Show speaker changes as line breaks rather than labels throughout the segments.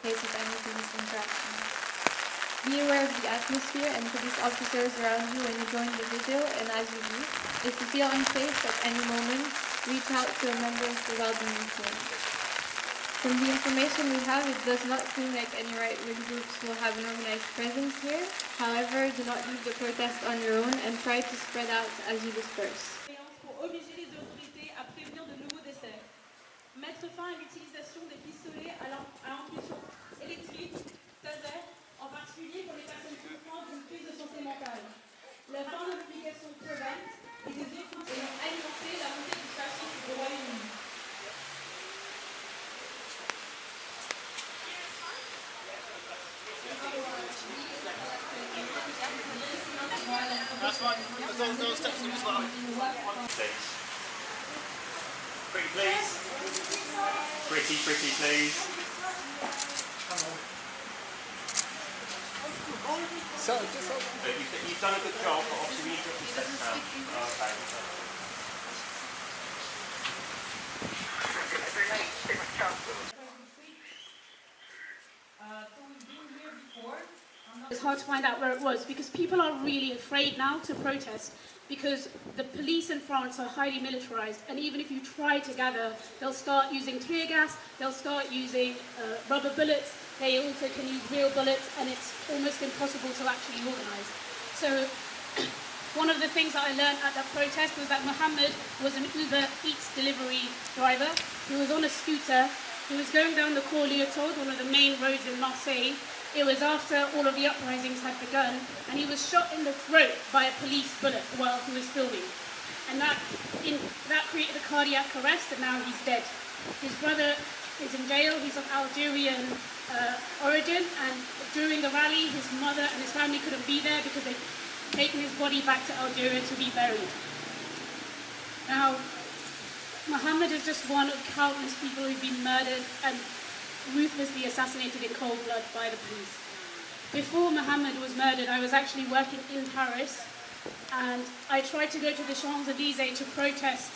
place of any police interaction. Be aware of the atmosphere and police officers around you when you join the vigil and as you leave. If you feel unsafe at any moment, reach out to a member of the well-being team. From the information we have, it does not seem like any right-wing groups will have an organized presence here. However, do not leave the protest on your own and try to spread out as you disperse.
Pour obliger les autorités à prévenir de nouveaux décès. Mettre fin à l'utilisation des pistolets à impulsion électrique, taser, en particulier pour les personnes souffrant d'une crise de santé mentale. La fin de l'obligation Prevent et des autres ayant alimenté la montée du fascisme au Royaume-Uni.
That's fine. As long as those steps are slow. Please. Pretty, please. Pretty, please. Come on. So, you've done a good job, but obviously we need to get the steps now. Okay.
It's hard to find out where it was because people are really afraid now to protest because the police in France are highly militarized, and even if you try to gather, they'll start using tear gas, they'll start using rubber bullets, they also can use real bullets, and it's almost impossible to actually organize. So one of the things that I learned at that protest was that Mohammed was an Uber Eats delivery driver. He was on a scooter. He was going down the Cours Liotard, one of the main roads in Marseille. It was after all of the uprisings had begun, and he was shot in the throat by a police bullet while he was filming. And that created a cardiac arrest, and now he's dead. His brother is in jail. He's of Algerian origin, and during the rally, his mother and his family couldn't be there because they'd taken his body back to Algeria to be buried. Now, Mohammed is just one of countless people who've been murdered and ruthlessly assassinated in cold blood by the police. Before Mohammed was murdered, I was actually working in Paris, and I tried to go to the Champs-Élysées to protest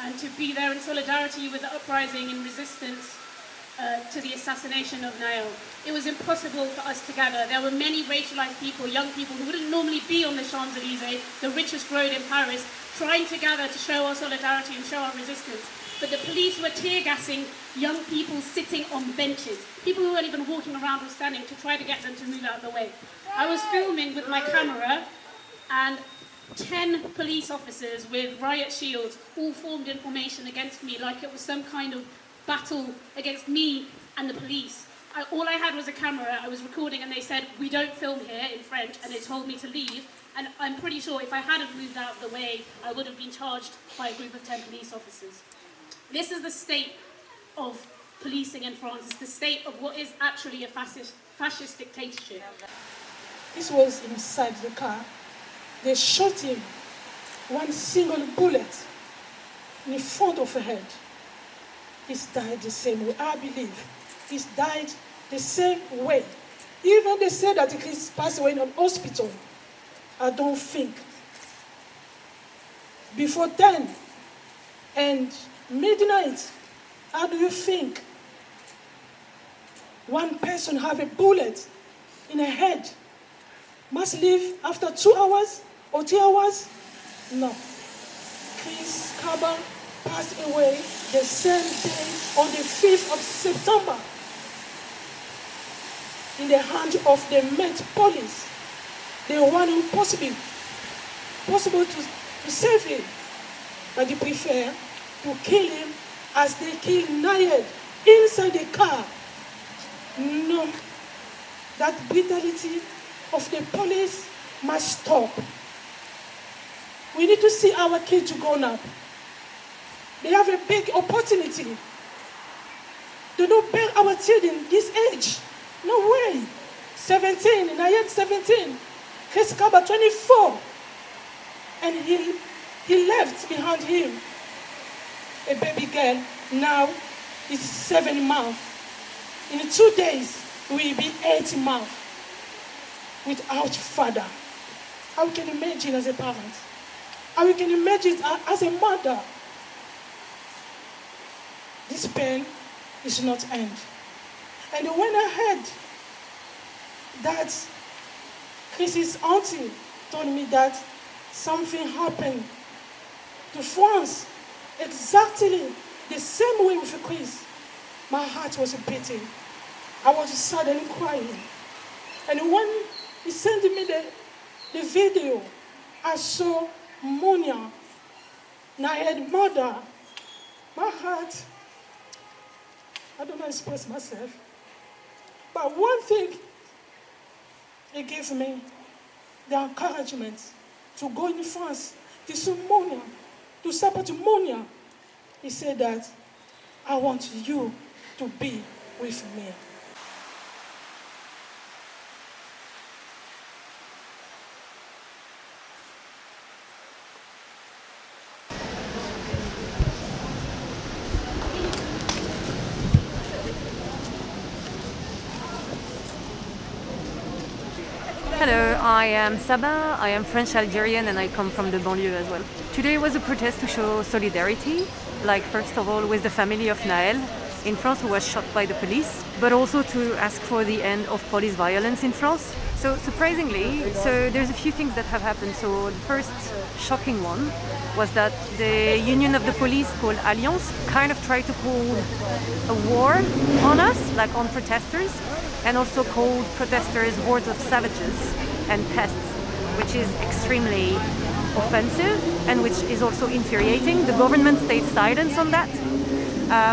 and to be there in solidarity with the uprising in resistance to the assassination of Nahel. It was impossible for us to gather. There were many racialized people, young people who wouldn't normally be on the Champs-Élysées, the richest road in Paris, trying to gather to show our solidarity and show our resistance. But the police were tear-gassing young people sitting on benches, people who weren't even walking around or standing, to try to get them to move out of the way. I was filming with my camera, and 10 police officers with riot shields all formed in formation against me like it was some kind of battle against me and the police. All I had was a camera, I was recording, and they said, "We don't film here," in French, and they told me to leave. And I'm pretty sure if I hadn't moved out of the way, I would have been charged by a group of 10 police officers. This is the state of policing in France. It's the state of what is actually a fascist dictatorship.
This was inside the car. They shot him one single bullet in the front of the head. He's died the same way, I believe. He's died the same way. Even they say that he's passed away in an hospital. I don't think. Before 10 and midnight, how do you think one person have a bullet in her head must live after 2 hours or 3 hours? No. Chris Kaba passed away the same day on the 5th of September in the hands of the Met Police. They wanted possible to save him, but they prefer to kill him as they killed Nahel inside the car. No, that brutality of the police must stop. We need to see our kids grown up. They have a big opportunity. They don't bear our children this age. No way. 17, Nahel 17. Chris Kaba 24. And he left behind him a baby girl. Now is 7 months. In 2 days, we will be 8 months without father. How can you imagine as a parent? How you can imagine as a mother? This pain is not end. And when I heard that Chris's auntie told me that something happened to France exactly the same way with Chris, my heart was beating. I was suddenly crying. And when he sent me the video, I saw Monia, Nahel's mother. My heart, I don't know how to express myself. But one thing, it gives me the encouragement to go in France, to see Monia, to support Monia. He said that, I want you to be with me.
Hello, I am Saba, I am French-Algerian and I come from the banlieue as well. Today was a protest to show solidarity, like first of all with the family of Nahel in France who was shot by the police, but also to ask for the end of police violence in France. So surprisingly, there's a few things that have happened. So the first shocking one was that the union of the police called Alliance kind of tried to call a war on us, like on protesters, and also called protesters hordes of savages and pests, which is extremely offensive and which is also infuriating. The government stayed silent on that,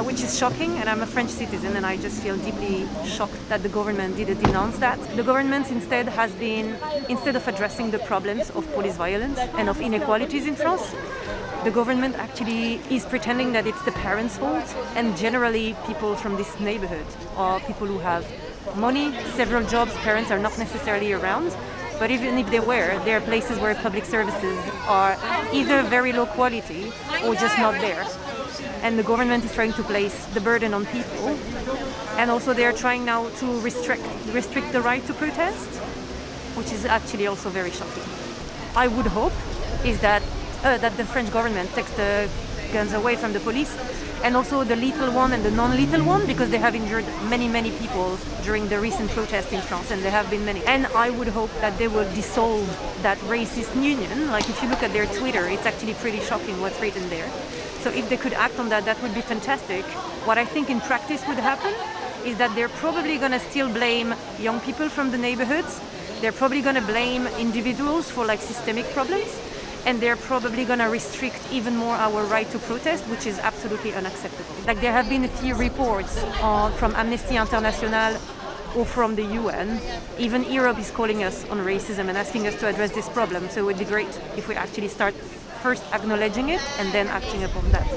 which is shocking, and I'm a French citizen and I just feel deeply shocked that the government didn't denounce that. The government instead of addressing the problems of police violence and of inequalities in France, the government actually is pretending that it's the parents' fault, and generally people from this neighborhood are people who have money, several jobs, parents are not necessarily around, but even if they were, there are places where public services are either very low quality or just not there. And the government is trying to place the burden on people, and also they are trying now to restrict the right to protest, which is actually also very shocking. I would hope is that the French government takes the guns away from the police, and also the lethal one and the non-lethal one, because they have injured many people during the recent protests in France, and there have been many. And I would hope that they will dissolve that racist union. Like if you look at their Twitter, it's actually pretty shocking what's written there. So if they could act on that, that would be fantastic. What I think in practice would happen is that they're probably going to still blame young people from the neighborhoods. They're probably going to blame individuals for like systemic problems. And they're probably going to restrict even more our right to protest, which is absolutely unacceptable. Like there have been a few reports from Amnesty International or from the UN. Even Europe is calling us on racism and asking us to address this problem. So it would be great if we actually start first acknowledging it and then acting upon that.